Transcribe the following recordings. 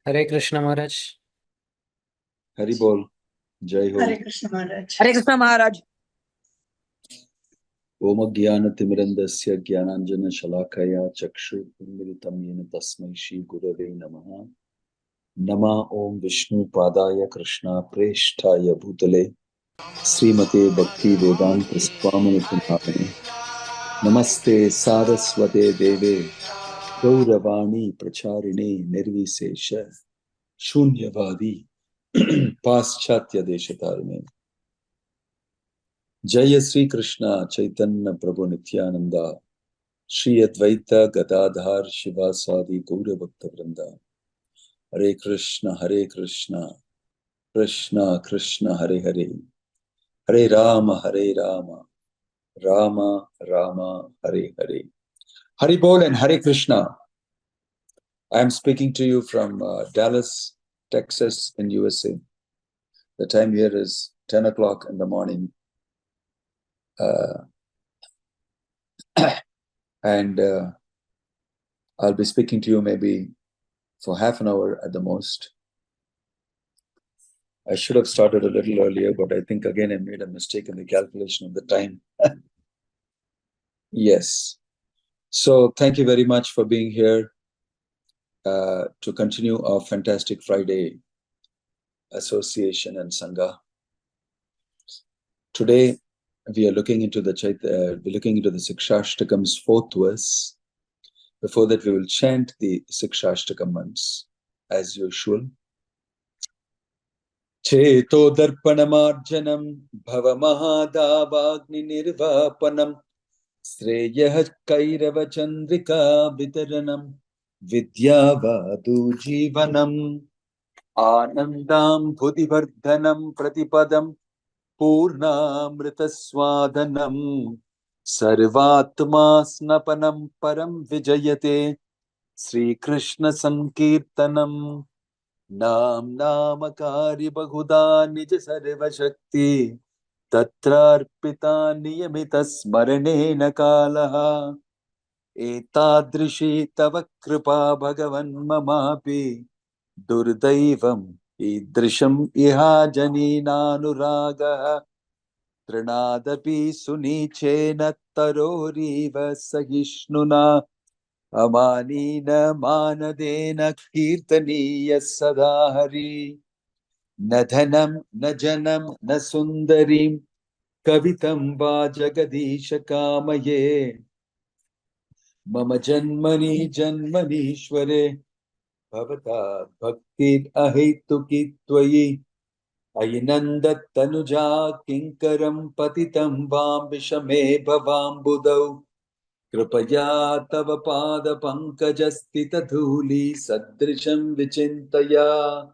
Hare Krishna Maharaj. Hari Bol. Jai Ho. Hare Krishna Maharaj. Hare Krishna Maharaj. Om Jnana Timirandasya Jnananjana Shalakaya Chakshu Unmilitam Yena Tasmai Shri Gurave Namaha. Nama Om Vishnu Padaya Krishna Preshtaya Bhutale Srimate Bhakti Vedanta Swami Nityanamane. Namaste Saraswate Deve Gauravani Pracharine Nirvisesha Shunyavadi Paschatya Deshatarine. Jaya Sri Krishna Chaitanya Prabhu Nityananda Shri Advaita Gadadhar Shivasadi Gaura Bhakta Vrinda. Hare Krishna Krishna Krishna Hare Hare, Hare Rama Rama Rama Hare Hare. Hari Bol and Hare Krishna. I am speaking to you from Dallas, Texas in USA. The time here is 10 o'clock in the morning. And I'll be speaking to you maybe for half an hour at the most. I should have started a little earlier, but I think again I made a mistake in the calculation of the time. Yes. So thank you very much for being here to continue our fantastic Friday association and Sangha. Today we are looking into the Shikshashtakam's fourth verse. Before that, we will chant the Shikshashtakam as usual. Cheto darpanamarjanam bhavamahadavagni nirvapanam sreyah kairava chandrika vitaranam vidyavadu jivanam anandam bhudivardhanam pratipadam purnamritaswadanam sarvatma snapanam param vijayate Sri Krishna Sankirtanam Nam Namakari Bahuda Nija Sarva Shakti Tatrarpita Niyamita Smaranena Kalaha Etadrishi Tava Kripa Bhagavan Mamapi Durdaivam Idrisham Iha Janina Nuragaha Trinadapi Sunichena Taroriva Sahishnuna Amanina Manadena Kirtaniya Sadahari Nadhanam Najanam Nasundarim Kavitam Va Jagadisha Kamaye Mama Janmani Janmanishware Bhavata Bhakti Ahituki Twayi Ayinandat Tanuja Kinkaram Patitam Vam Vishame Bhavam Budau Kripaya tava pada pankajastita dhuli sadrisham vichintaya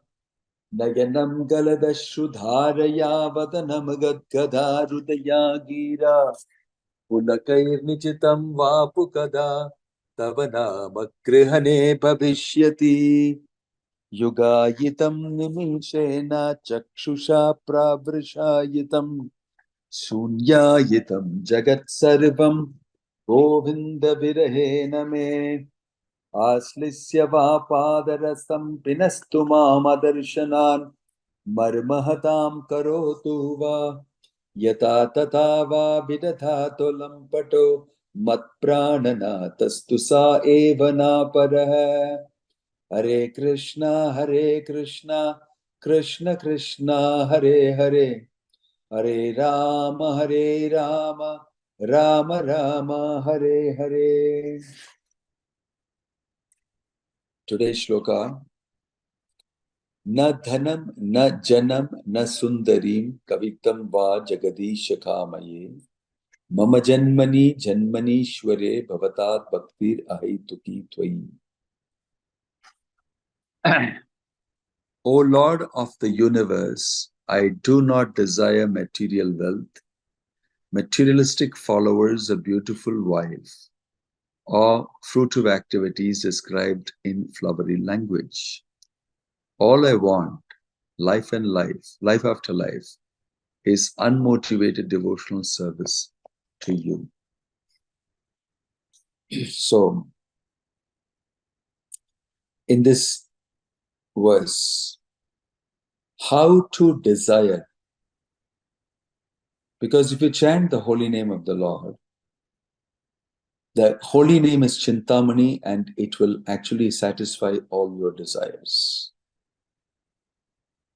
nayanam galadashudharaya vadanam gadgadharudaya gira pulakair nichitam vapukada tava nama grihane bhavishyati yugayitam nimishena chakshusha pravrishayitam sunyayitam jagat sarvam Govinda Virahena me Aslisya Vapadarasam Pinastu Mamadarshanan Marmahatam Karotu Va Yata Tata Va Vidathato Lampato Matpranana Tastusa Evana Paraha Hare Krishna Krishna Krishna Hare Hare Hare Rama Rama Rama Hare Hare. Today's shloka. Na dhanam, na janam, na sundarim, kavitam va jagadisha kamaye. Mama janmani janmanishware bhavatat bhaktir ahituki twayi. O Lord of the universe, I do not desire material wealth, materialistic followers, a beautiful wife, or fruitive activities described in flowery language. All I want, life after life, is unmotivated devotional service to you. So, in this was how to desire. Because if you chant the holy name of the Lord, the holy name is Chintamani, and it will actually satisfy all your desires.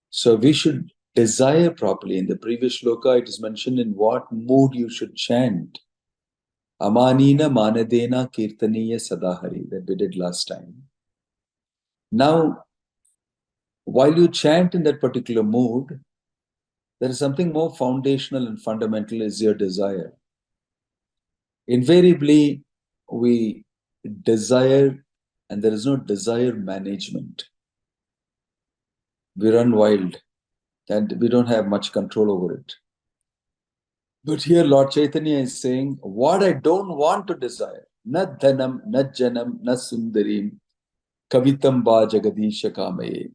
So we should desire properly. In the previous shloka, it is mentioned in what mood you should chant. Amanina manadena kirtaniya sadahari, that we did last time. Now, while you chant in that particular mood, there is something more foundational and fundamental, is your desire. Invariably, we desire, and there is no desire management. We run wild, and we don't have much control over it. But here Lord Chaitanya is saying, what I don't want to desire, na dhanam, na janam, na sundarim, kavitam ba jagadisha kamaye.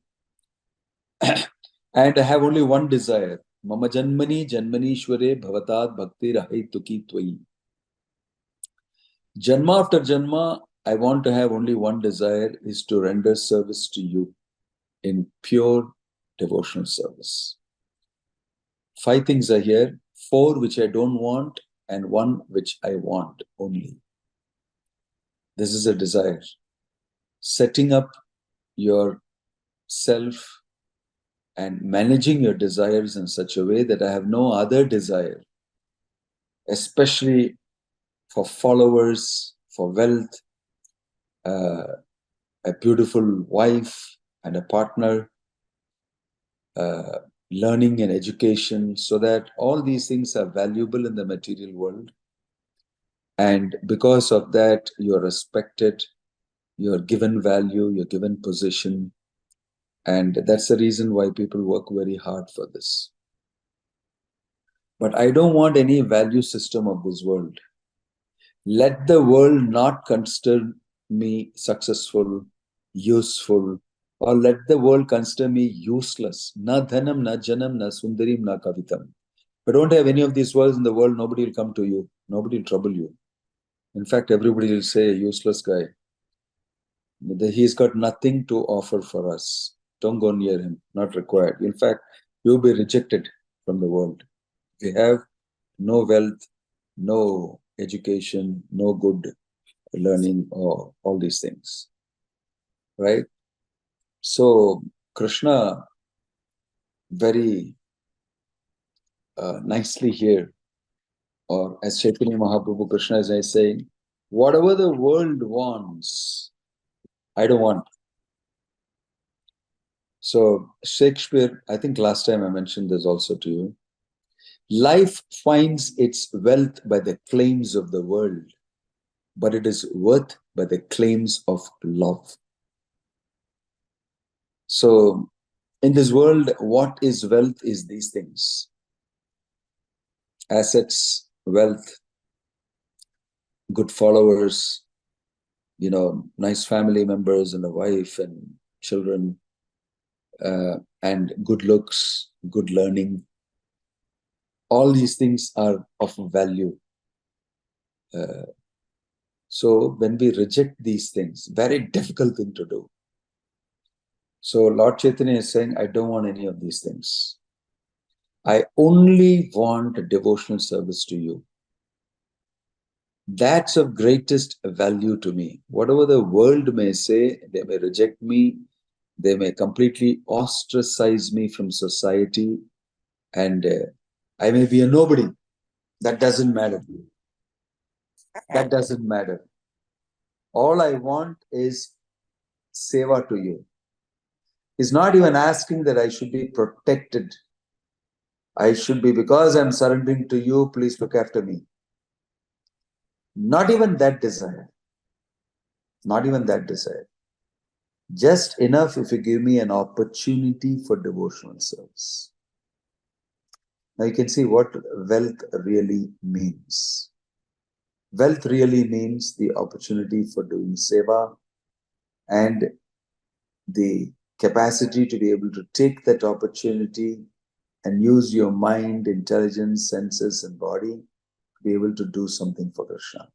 And I have only one desire, mama janmani janmanishware bhavatad bhakti rahai tuki tvai. Janma after janma, I want to have only one desire, is to render service to you in pure devotional service. 5 things are here, 4 which I don't want, and 1 which I want only. This is a desire. Setting up yourself and managing your desires in such a way that I have no other desire, especially for followers, for wealth, a beautiful wife and a partner, learning and education, so that all these things are valuable in the material world. And because of that, you're respected, you're given value, you're given position. And that's the reason why people work very hard for this. But I don't want any value system of this world. Let the world not consider me successful, useful, or let the world consider me useless. Na dhanam, na janam, na sundarim, na kavitam. If I don't have any of these words in the world, nobody will come to you. Nobody will trouble you. In fact, everybody will say, useless guy. He's got nothing to offer for us. Don't go near him. Not required. In fact, you'll be rejected from the world. If you have no wealth, no education, no good learning, or all these things. Right? So, Krishna very nicely here, or as Chaitanya Mahaprabhu, Krishna is saying, whatever the world wants, I don't want. So Shakespeare, I think last time I mentioned this also to you, life finds its wealth by the claims of the world, but it is worth by the claims of love. So in this world, what is wealth is these things. Assets, wealth, good followers, nice family members and a wife and children, and good looks, good learning. All these things are of value. So when we reject these things, very difficult thing to do. So Lord Chaitanya is saying, I don't want any of these things. I only want devotional service to you. That's of greatest value to me. Whatever the world may say, they may reject me, they may completely ostracize me from society, and I may be a nobody. That doesn't matter. That doesn't matter. All I want is seva to you. He's not even asking that I should be protected. I should be, because I'm surrendering to you, please look after me. Not even that desire. Not even that desire. Just enough if you give me an opportunity for devotional service. Now you can see what wealth really means. Wealth really means the opportunity for doing seva and the capacity to be able to take that opportunity and use your mind, intelligence, senses, and body to be able to do something for Krishna.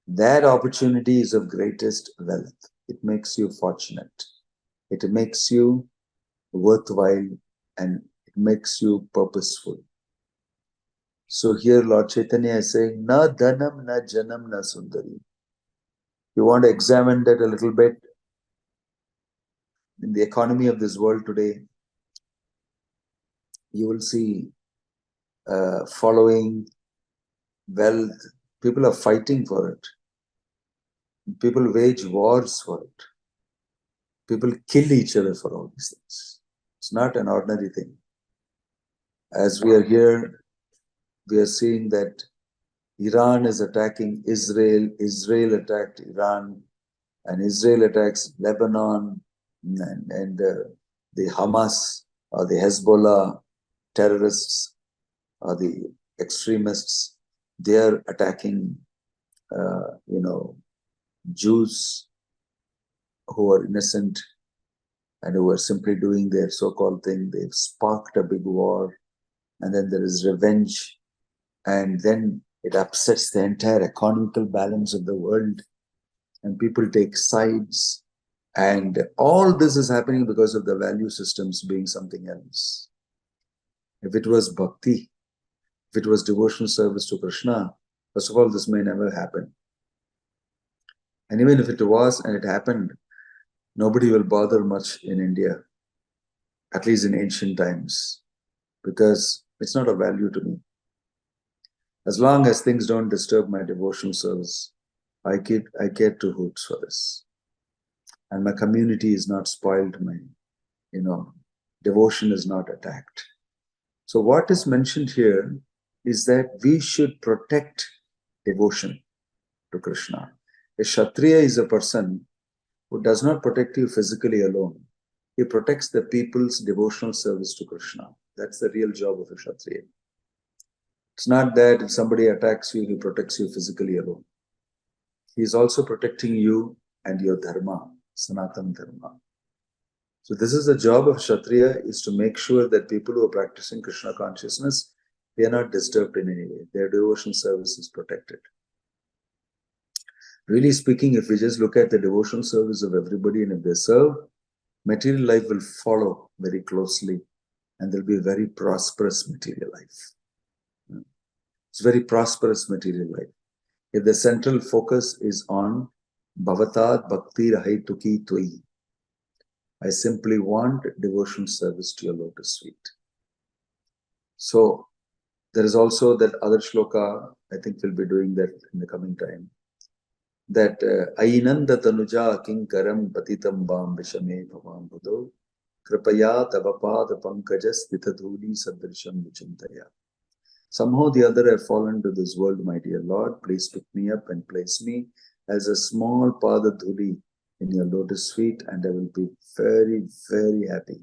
That opportunity is of greatest wealth. It makes you fortunate. It makes you worthwhile and it makes you purposeful. So here Lord Chaitanya is saying, na dhanam, na janam, na sundari. You want to examine that a little bit? In the economy of this world today, you will see following wealth. People are fighting for it. People wage wars for it. People kill each other for all these things. It's not an ordinary thing. As we are here, we are seeing that Iran is attacking Israel, Israel attacked Iran, and Israel attacks Lebanon, and the Hamas or the Hezbollah terrorists or the extremists, they are attacking, Jews who are innocent and who are simply doing their so-called thing. They've sparked a big war, and then there is revenge, and then it upsets the entire economical balance of the world, and people take sides, and all this is happening because of the value systems being something else. If it was bhakti, if it was devotional service to Krishna, first of all, this may never happen. And even if it was and it happened, nobody will bother much in India, at least in ancient times, because it's not a value to me. As long as things don't disturb my devotional service, I care two hoots for this. And my community is not spoiled, my devotion is not attacked. So what is mentioned here is that we should protect devotion to Krishna. A Kshatriya is a person who does not protect you physically alone. He protects the people's devotional service to Krishna. That's the real job of a Kshatriya. It's not that if somebody attacks you, he protects you physically alone. He is also protecting you and your dharma, Sanatana Dharma. So this is the job of Kshatriya, is to make sure that people who are practicing Krishna consciousness, they are not disturbed in any way. Their devotion service is protected. Really speaking, if we just look at the devotional service of everybody and if they serve, material life will follow very closely, and there will be a very prosperous material life. It's very prosperous material life. If the central focus is on Bhavatat Bhakti Rahaituki Tvai, I simply want devotional service to your lotus feet. So there is also that other shloka, I think we'll be doing that in the coming time, that Ainanda Tanuja Kinkaram Patitam Bam Vishame Bhavam Buddho Kripaya Tavapad Pankajas Ditadhuli Sadrisham Vichintaya. Somehow the other have fallen to this world, my dear Lord. Please pick me up and place me as a small Padadhuli in your lotus feet, and I will be very, very happy.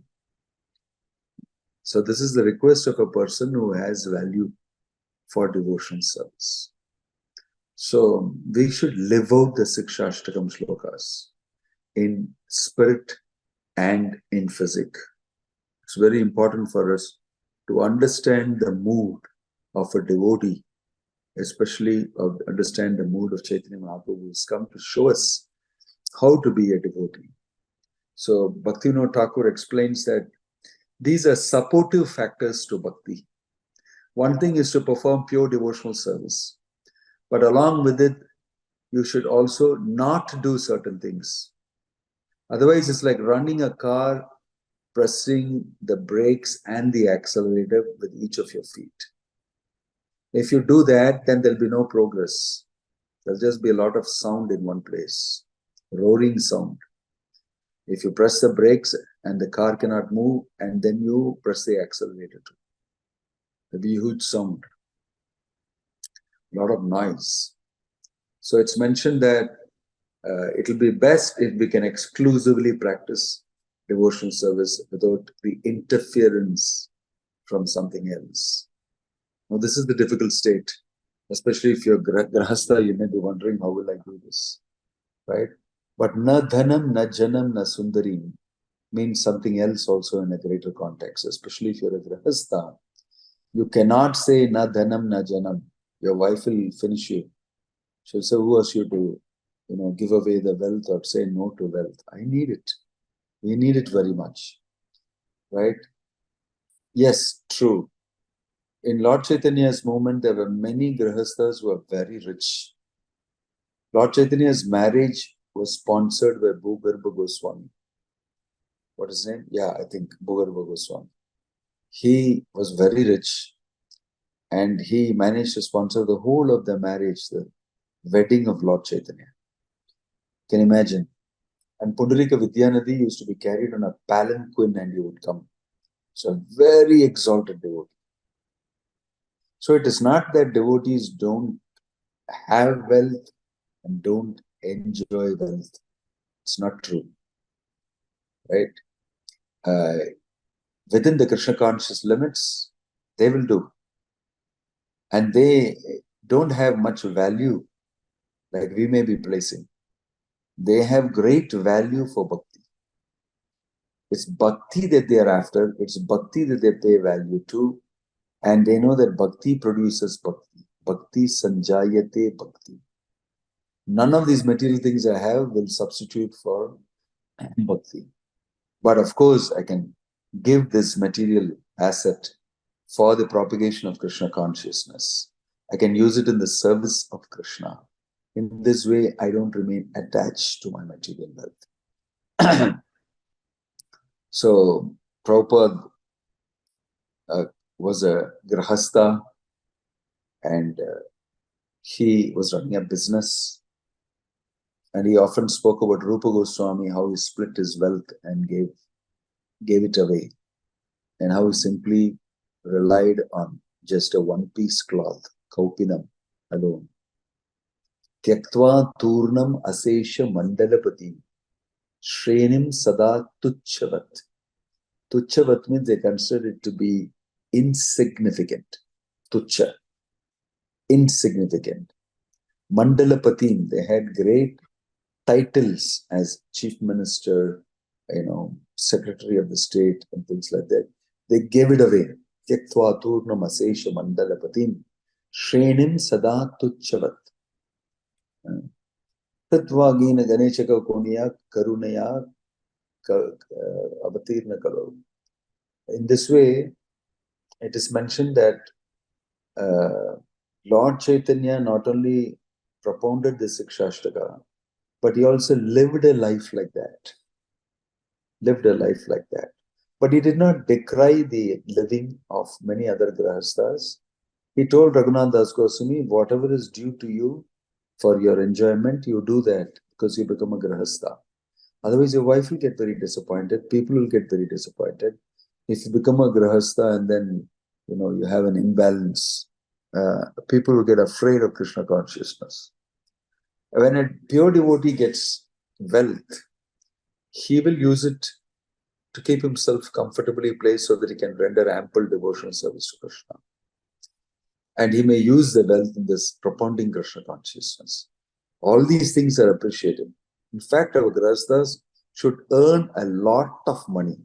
So this is the request of a person who has value for devotion service. So we should live out the Shikshashtakam shlokas in spirit and in physic. It's very important for us to understand the mood of a devotee, especially understand the mood of Chaitanya Mahaprabhu, who has come to show us how to be a devotee. So Bhaktivinoda Thakur explains that these are supportive factors to bhakti. One thing is to perform pure devotional service, but along with it, you should also not do certain things. Otherwise, it's like running a car, pressing the brakes and the accelerator with each of your feet. If you do that, then there'll be no progress. There'll just be a lot of sound in one place, roaring sound. If you press the brakes and the car cannot move, and then you press the accelerator too, there'll be a huge sound, a lot of noise. So it's mentioned that it'll be best if we can exclusively practice devotional service without the interference from something else. Now, this is the difficult state, especially if you're grahastha, you may be wondering, how will I do this, right? But na dhanam, na janam, na sundarim means something else also in a greater context, especially if you're a grahastha. You cannot say na dhanam, na janam. Your wife will finish you. She'll say, who asked you to, give away the wealth or say no to wealth? I need it. We need it very much, right? Yes, true. In Lord Chaitanya's movement, there were many grihasthas who were very rich. Lord Chaitanya's marriage was sponsored by Bhugarbha Goswami. What is his name? Yeah, I think Bhugarbha Goswami. He was very rich and he managed to sponsor the whole of the marriage, the wedding of Lord Chaitanya. Can you imagine? And Pundarika Vidyanidhi used to be carried on a palanquin and he would come. So a very exalted devotee. So it is not that devotees don't have wealth and don't enjoy wealth. It's not true, right? Within the Krishna conscious limits, they will do. And they don't have much value like we may be placing. They have great value for bhakti. It's bhakti that they are after. It's bhakti that they pay value to. And they know that bhakti produces bhakti. Bhakti sanjayate bhakti. None of these material things I have will substitute for bhakti. But of course, I can give this material asset for the propagation of Krishna consciousness. I can use it in the service of Krishna. In this way, I don't remain attached to my material wealth. So, Prabhupada was a grahastha and he was running a business. And he often spoke about Rupa Goswami, how he split his wealth and gave it away. And how he simply relied on just a one-piece cloth, kaupinam, alone. Tyaktva turnam asesha mandalapati, shrenim sada tuchchavat. Tuchchavat means they consider it to be insignificant. Tuchcha, insignificant. Mandalapatim, they had great titles as chief minister, secretary of the state and things like that. They gave it away. Tyaktva turnam asesha mandalapatim, shrenim sada tuchchavat. Tatvagina ganeshaka koniya karunaya avatirna kalo. In this way, it is mentioned that Lord Chaitanya not only propounded the Shikshashtakam, but he also lived a life like that. But he did not decry the living of many other grahasthas. He told Raghunath Das Goswami, whatever is due to you for your enjoyment, you do that because you become a grahastha. Otherwise, your wife will get very disappointed. People will get very disappointed. If you become a grahastha and then, you have an imbalance, people will get afraid of Krishna consciousness. When a pure devotee gets wealth, he will use it to keep himself comfortably placed so that he can render ample devotional service to Krishna. And he may use the wealth in this propounding Krishna consciousness. All these things are appreciated. In fact, our grahasthas should earn a lot of money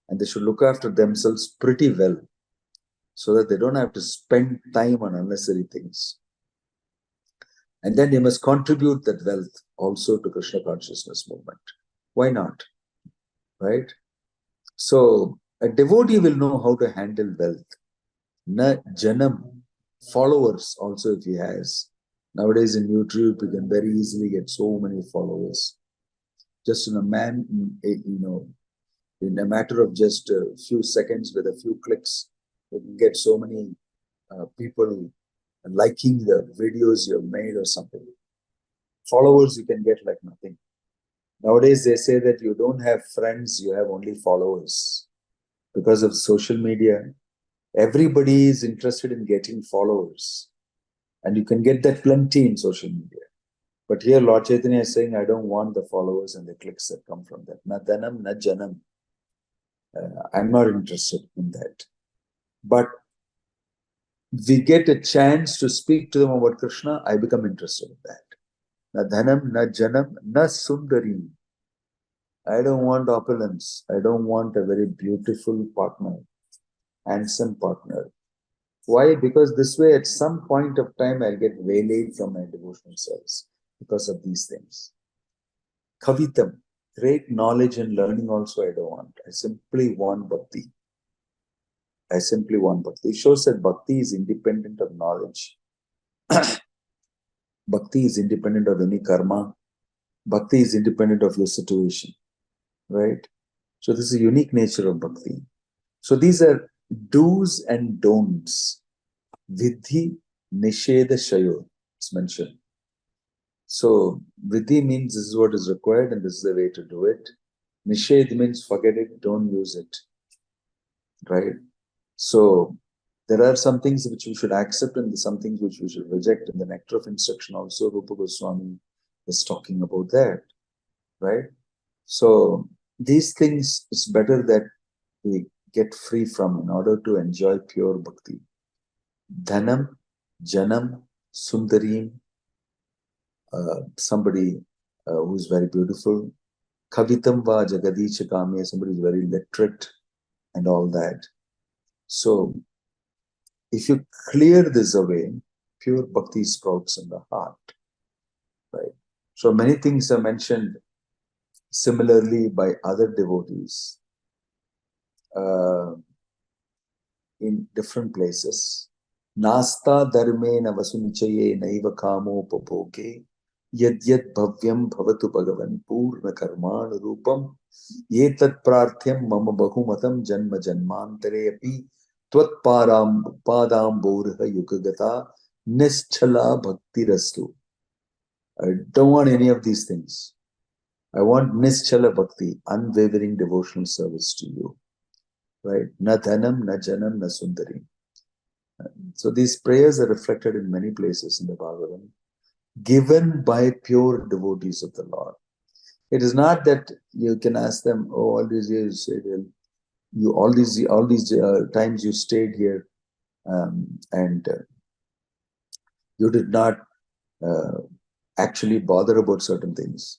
and they should look after themselves pretty well so that they don't have to spend time on unnecessary things. And then they must contribute that wealth also to Krishna consciousness movement. Why not? Right? So a devotee will know how to handle wealth. Na janam, followers also if he has. Nowadays in YouTube, you can very easily get so many followers. Just in in a matter of just a few seconds with a few clicks, you can get so many people liking the videos you've made or something. Followers you can get like nothing. Nowadays they say that you don't have friends, you have only followers. Because of social media, everybody is interested in getting followers. And you can get that plenty in social media. But here Lord Chaitanya is saying, I don't want the followers and the clicks that come from that. Na dhanam, na janam. I'm not interested in that. But we get a chance to speak to them about Krishna, I become interested in that. Na dhanam, na janam, na sundari. I don't want opulence. I don't want a very beautiful partner, handsome partner. Why? Because this way, at some point of time, I'll get waylaid from my devotional service because of these things. Kavitam. great knowledge and learning also I don't want. I simply want bhakti. I simply want bhakti. It shows that bhakti is independent of knowledge. Bhakti is independent of any karma. Bhakti is independent of your situation, right? So this is a unique nature of bhakti. So these are do's and don'ts. Vidhi, nisheda, shayo. It's mentioned. So vidhi means this is what is required and this is the way to do it. Nisheda means forget it, don't use it, right? So there are some things which we should accept and some things which we should reject. In the Nectar of Instruction also, Rupa Goswami is talking about that, right? So these things it's better that we get free from in order to enjoy pure bhakti. Dhanam, Janam, Sundarim, somebody who's very beautiful. Kavitam va Jagadicha Kame, somebody who's very literate and all that. So if you clear this away, pure bhakti sprouts in the heart, right? So many things are mentioned similarly by other devotees in different places. Nasta dharmena vasunichaye naiva kamo papoke yadyat bhavyam bhavatu bhagavan purna karman rupam yetat prarthyam mama bahumatam janma janmantare api tvat padam borha yukagata nischala bhakti rastu. I don't want any of these things. I want nischala bhakti, unwavering devotional service to you. Right? Na dhanam, na janam, na sundarim. So these prayers are reflected in many places in the Bhagavatam, given by pure devotees of the Lord. It is not that you can ask them, oh, all these years you all these times you stayed here and you did not actually bother about certain things.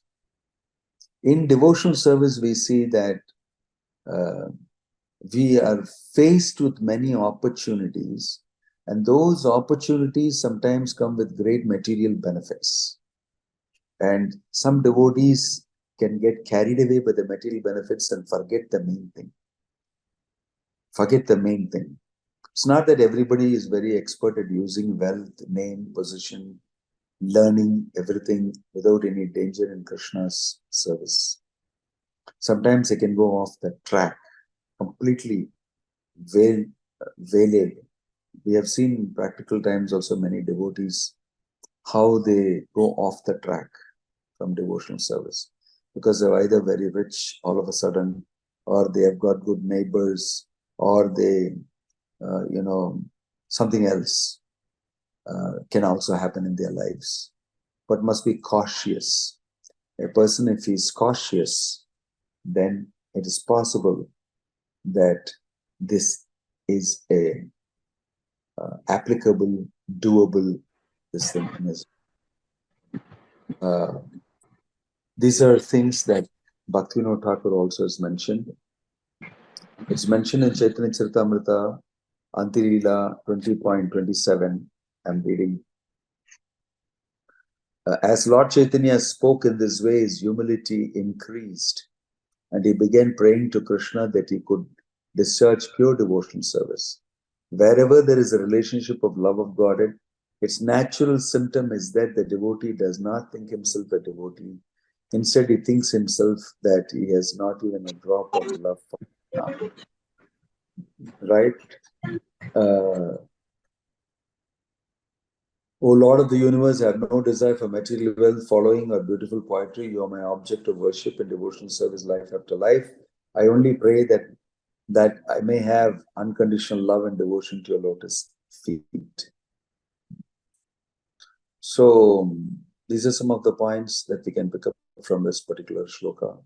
In devotional service, we see that we are faced with many opportunities, and those opportunities sometimes come with great material benefits. And some devotees can get carried away by the material benefits and forget the main thing. Forget the main thing. It's not that everybody is very expert at using wealth, name, position, learning, everything without any danger in Krishna's service. Sometimes they can go off the track, completely waylaid. We have seen in practical times also many devotees, how they go off the track from devotional service because they're either very rich all of a sudden, or they have got good neighbors, or they, something else can also happen in their lives. But must be cautious. A person, if he's cautious, then it is possible that this is a applicable, doable, this thing is. These are things that Bhakti Vinoda Thakur also has mentioned. It's mentioned in Chaitanya Charitamrita, Antilila 20.27. I'm reading. As Lord Chaitanya spoke in this way, his humility increased, and he began praying to Krishna that he could discharge pure devotional service. Wherever there is a relationship of love of Godhead, its natural symptom is that the devotee does not think himself a devotee. Instead, he thinks himself that he has not even a drop of love for Krishna. Right? O Lord of the universe, I have no desire for material wealth, following, or beautiful poetry. You are my object of worship and devotional service life after life. I only pray that I may have unconditional love and devotion to your lotus feet. So these are some of the points that we can pick up from this particular shloka.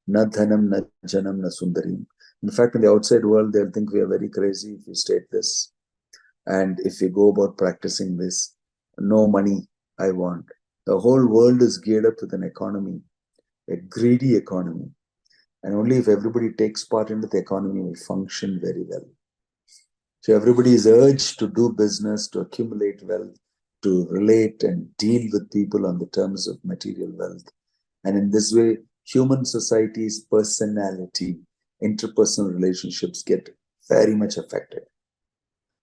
Na dhanam, na janam, na sundarim. In fact, in the outside world, they'll think we are very crazy if we state this. And if we go about practicing this, no money I want. The whole world is geared up with an economy, a greedy economy. And only if everybody takes part into the economy will function very well. So everybody is urged to do business, to accumulate wealth, to relate and deal with people on the terms of material wealth. And in this way, human society's personality, interpersonal relationships get very much affected.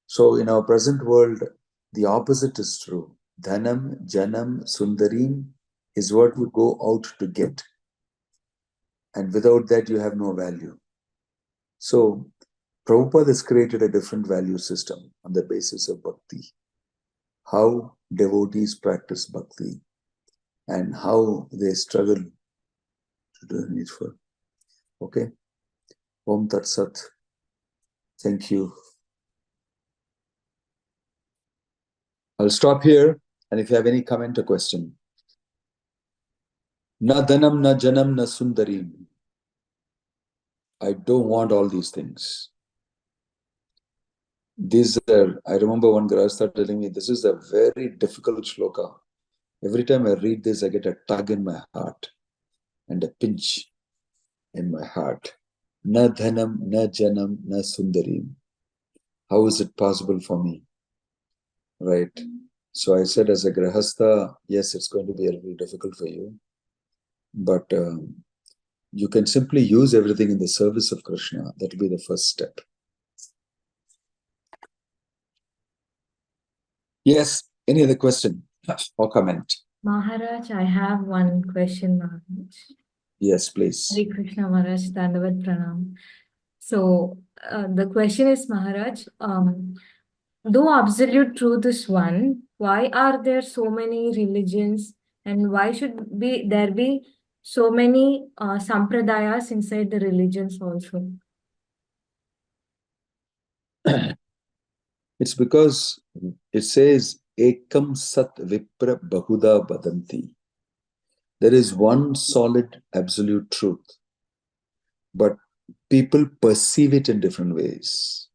So in our present world, the opposite is true. Dhanam, Janam, Sundarim is what you go out to get. And without that, you have no value. So Prabhupada has created a different value system on the basis of bhakti. How devotees practice bhakti and how they struggle to do the needful. Okay? Om Tat Sat. Thank you. I'll stop here, and if you have any comment or question. Na dhanam, na janam, na sundarim. I don't want all these things. These are, I remember one Grahastha telling me, this is a very difficult shloka. Every time I read this, I get a tug in my heart and a pinch in my heart. Na dhanam, na janam, na sundarim. How is it possible for me? Right? So I said, as a Grahastha, yes, it's going to be a little difficult for you. But you can simply use everything in the service of Krishna. That will be the first step. Yes, any other question or comment? Maharaj, I have one question, Maharaj. Yes, please. Hare Krishna, Maharaj, Dandavat Pranam. So, the question is, Maharaj, though absolute truth is one, why are there so many religions and why should there be so many sampradayas inside the religions also? It's because it says Ekam Sat Vipra Bahuda Badanti. There is one solid absolute truth, but people perceive it in different ways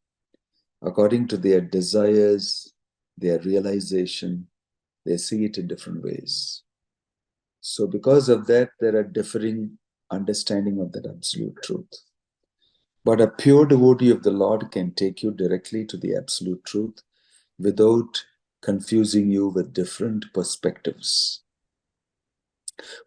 according to their desires, their realization. They see it in different ways. So because of that, there are differing understanding of that absolute truth. But a pure devotee of the Lord can take you directly to the absolute truth without confusing you with different perspectives.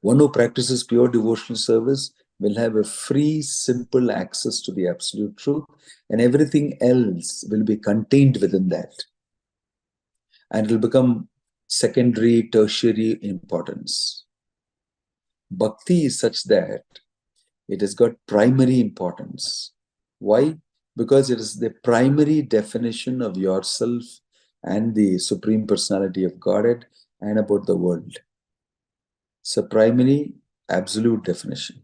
One who practices pure devotional service will have a free, simple access to the absolute truth, and everything else will be contained within that. And it will become secondary, tertiary importance. Bhakti is such that it has got primary importance. Why? Because it is the primary definition of yourself and the Supreme Personality of Godhead and about the world. It's a primary, absolute definition.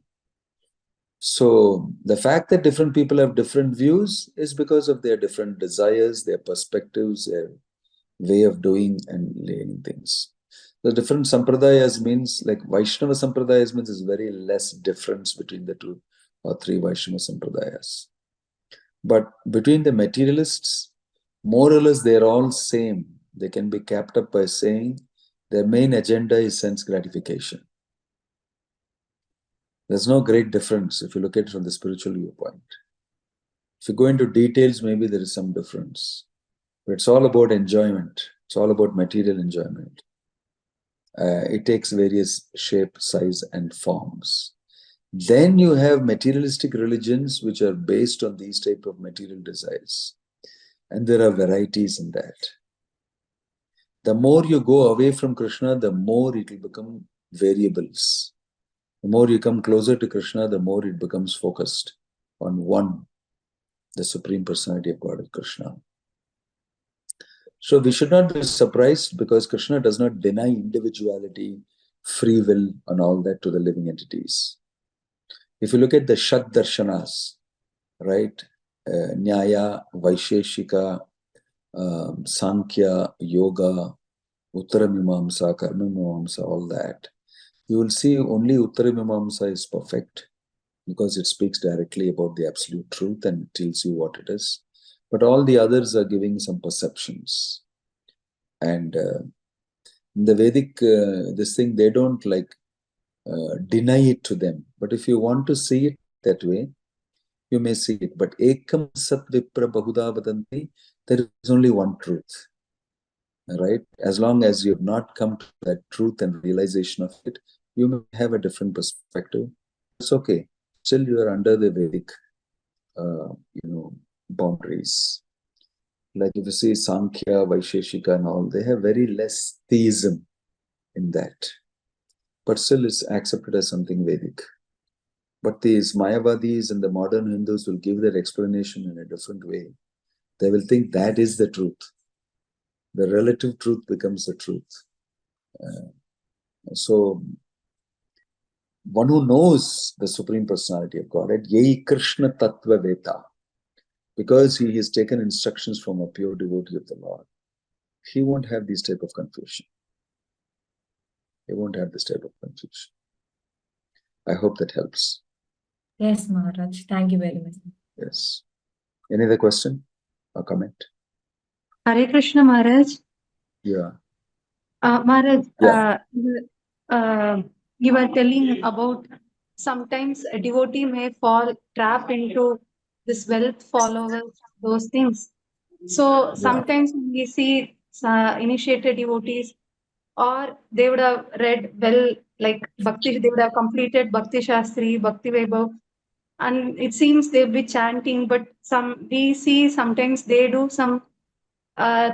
So the fact that different people have different views is because of their different desires, their perspectives, their way of doing and learning things. The different sampradayas means, like Vaishnava sampradayas means, is very less difference between the 2 or 3 Vaishnava sampradayas. But between the materialists, more or less they're all same. They can be capped up by saying their main agenda is sense gratification. There's no great difference if you look at it from the spiritual viewpoint. If you go into details, maybe there is some difference. But it's all about enjoyment. It's all about material enjoyment. It takes various shape, size, and forms. Then you have materialistic religions which are based on these type of material desires. And there are varieties in that. The more you go away from Krishna, the more it will become variables. The more you come closer to Krishna, the more it becomes focused on one, the Supreme Personality of God, Krishna. So we should not be surprised because Krishna does not deny individuality, free will, and all that to the living entities. If you look at the Shat Darshanas, right, Nyaya, Vaisheshika, Sankhya, Yoga, Uttaramimamsa, Karmamimamsa, all that, you will see only Uttaramimamsa is perfect because it speaks directly about the absolute truth and tells you what it is. But all the others are giving some perceptions. And in the Vedic, this thing, they don't like deny it to them. But if you want to see it that way, you may see it. But Ekam Sat Vipra Bahuda Vadanti, there is only one truth. Right? As long as you have not come to that truth and realization of it, you may have a different perspective. it's okay. Still, you are under the Vedic, boundaries. Like if you see Sankhya, Vaisheshika and all, they have very less theism in that. But still it's accepted as something Vedic. But these Mayavadis and the modern Hindus will give their explanation in a different way. They will think that is the truth. The relative truth becomes the truth. So one who knows the Supreme Personality of Godhead, Yei Krishna Tattva Veta, because he has taken instructions from a pure devotee of the Lord, he won't have this type of confusion. He won't have this type of confusion. I hope that helps. Yes, Maharaj. Thank you very much. Yes. Any other question or comment? Hare Krishna, Maharaj. Yeah. Maharaj, Yeah. You were telling about sometimes a devotee may fall trapped into this wealth followers, those things. So sometimes we see initiated devotees, or they would have read well, like Bhakti, they would have completed Bhakti Shastri, Bhakti Vaibhav, and it seems they'll be chanting, but we see sometimes they do some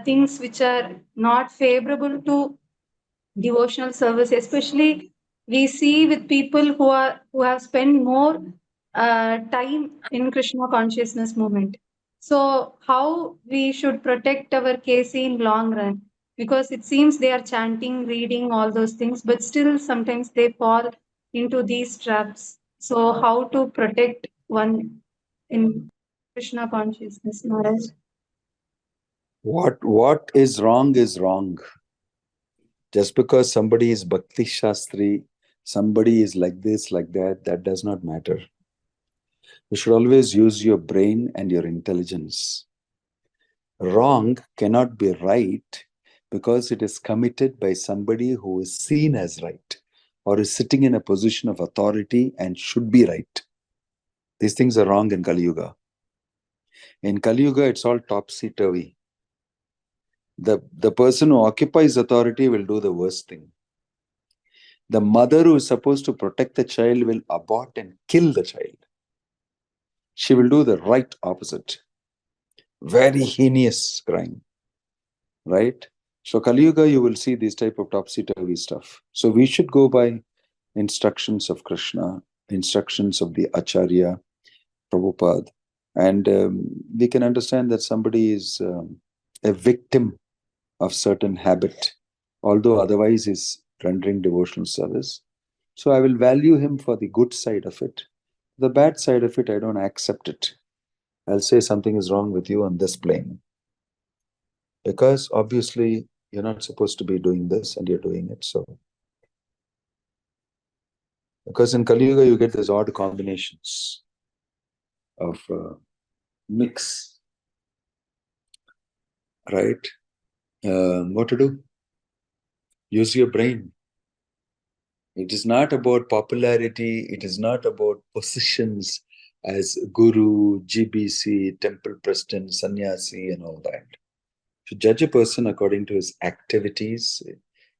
things which are not favorable to devotional service. Especially we see with people who have spent more time in Krishna consciousness movement. So how we should protect our KC in long run, because it seems they are chanting, reading all those things, but still sometimes they fall into these traps. So how to protect one in Krishna consciousness, Maharaj? What is wrong is wrong. Just because somebody is Bhakti Shastri, somebody is like this, like that, that does not matter. You should always use your brain and your intelligence. Wrong cannot be right because it is committed by somebody who is seen as right or is sitting in a position of authority and should be right. These things are wrong in Kali Yuga. In Kali Yuga, it's all topsy-turvy. The person who occupies authority will do the worst thing. The mother who is supposed to protect the child will abort and kill the child. She will do the right opposite. Very heinous crime. Right? So Kali Yuga, you will see this type of topsy-turvy stuff. So we should go by instructions of Krishna, instructions of the Acharya, Prabhupada, and we can understand that somebody is a victim of certain habit, although otherwise is rendering devotional service. So I will value him for the good side of it. The bad side of it, I don't accept it. I'll say something is wrong with you on this plane. Because obviously you're not supposed to be doing this and you're doing it. So, because in Kali Yuga, you get these odd combinations of mix, right? What to do? Use your brain. It is not about popularity. It is not about positions as guru, GBC, temple president, sannyasi, and all that. To judge a person according to his activities,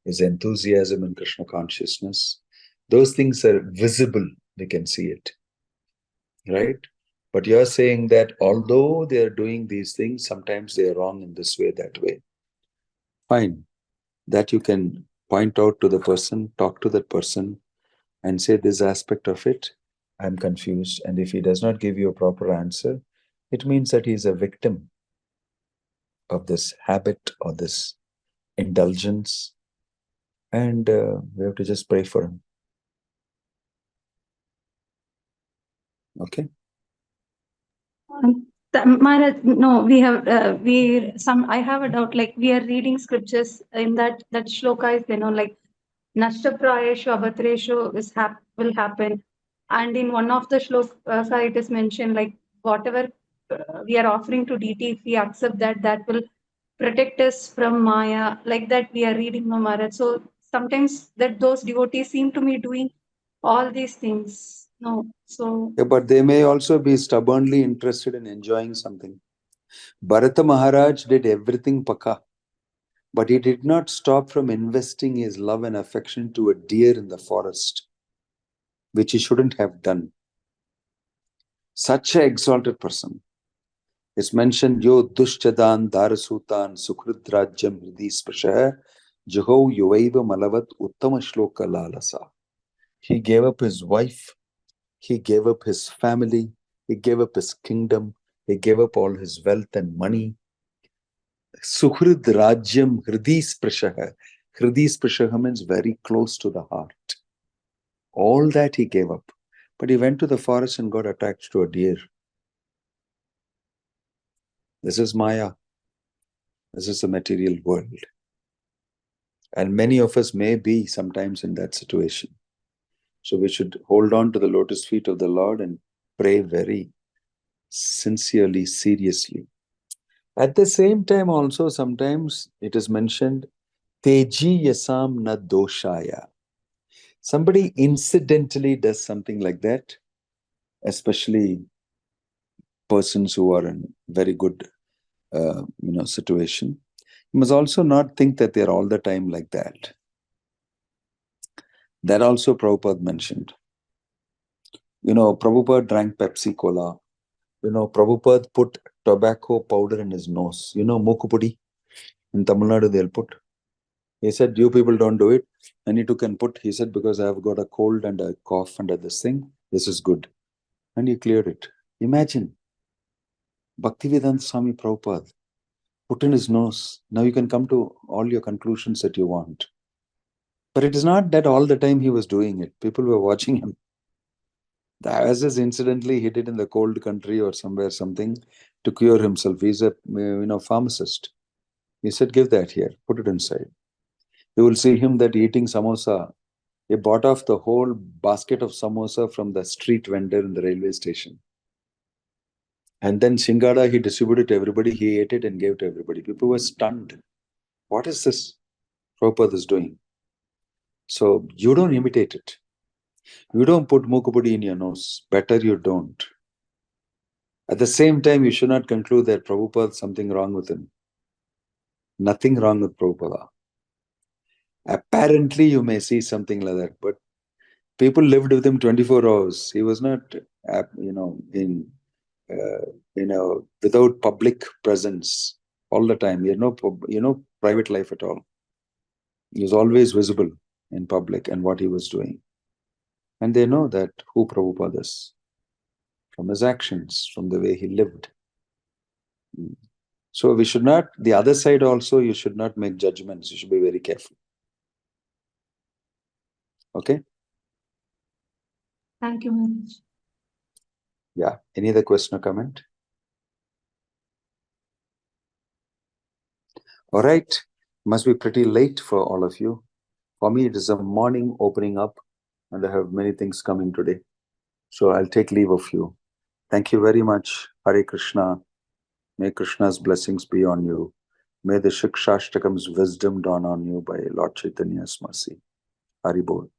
his enthusiasm in Krishna consciousness, those things are visible. We can see it, right? But you're saying that although they are doing these things, sometimes they are wrong in this way, that way. Fine. That you can point out to the person, talk to that person, and say this aspect of it, I'm confused. And if he does not give you a proper answer, it means that he is a victim of this habit or this indulgence. And we have to just pray for him. Okay? Maharaj, no, we have I have a doubt. Like we are reading scriptures in that shloka is like Nashtaprayeshu Abhatreshu will happen, and in one of the shloka it is mentioned like whatever we are offering to deity, if we accept that will protect us from Maya. Like that we are reading, no, Maharaj. So sometimes that those devotees seem to be doing all these things. No, so Yeah, but they may also be stubbornly interested in enjoying something. Bharata Maharaj did everything paka, but he did not stop from investing his love and affection to a deer in the forest. which he shouldn't have done. Such an exalted person. It's mentioned, Yo dushchadan darasutan sukrudrajyam hridi sprashah jaho yuvaiva malavat uttama shloka lalasa. He gave up his wife, he gave up his family, he gave up his kingdom, he gave up all his wealth and money. Suhrid Rajyam Hridi Sprashaha. Hridi Sprashaha means very close to the heart. All that he gave up. But he went to the forest and got attached to a deer. This is Maya. This is the material world. And many of us may be sometimes in that situation. So we should hold on to the lotus feet of the Lord and pray very sincerely, seriously. At the same time also, sometimes it is mentioned, Teji Yasam na doshaya. Somebody incidentally does something like that, especially persons who are in very good situation. You must also not think that they're all the time like that. That also Prabhupada mentioned. Prabhupada drank Pepsi Cola. Prabhupada put tobacco powder in his nose. Mukupudi. In Tamil Nadu, they'll put. He said, you people don't do it. And he took and put. He said, because I've got a cold and a cough under this thing, this is good. And he cleared it. Imagine. Bhaktivedanta Swami Prabhupada put in his nose. Now you can come to all your conclusions that you want. But it is not that all the time he was doing it. People were watching him. As is incidentally he did in the cold country or somewhere something to cure himself. He's a pharmacist. He said, give that here, put it inside. You will see him that eating samosa. He bought off the whole basket of samosa from the street vendor in the railway station. And then Shingada, he distributed to everybody. He ate it and gave to everybody. People were stunned. What is this Prabhupada is doing? So you don't imitate it. You don't put mukupudi in your nose. Better you don't. At the same time, you should not conclude that Prabhupada, something wrong with him. Nothing wrong with Prabhupada. Apparently, you may see something like that, but people lived with him 24 hours. He was not, without public presence all the time. He had no private life at all. He was always visible in public and what he was doing. And they know that who Prabhupada is, from his actions, from the way he lived. So we should not, the other side also, you should not make judgments. You should be very careful. Okay? Thank you, Maharaj. Yeah. Any other question or comment? All right. Must be pretty late for all of you. For me, it is a morning opening up and I have many things coming today. So I'll take leave of you. Thank you very much. Hare Krishna. May Krishna's blessings be on you. May the Shikshashtakam's wisdom dawn on you by Lord Chaitanya's mercy. Hari Bol.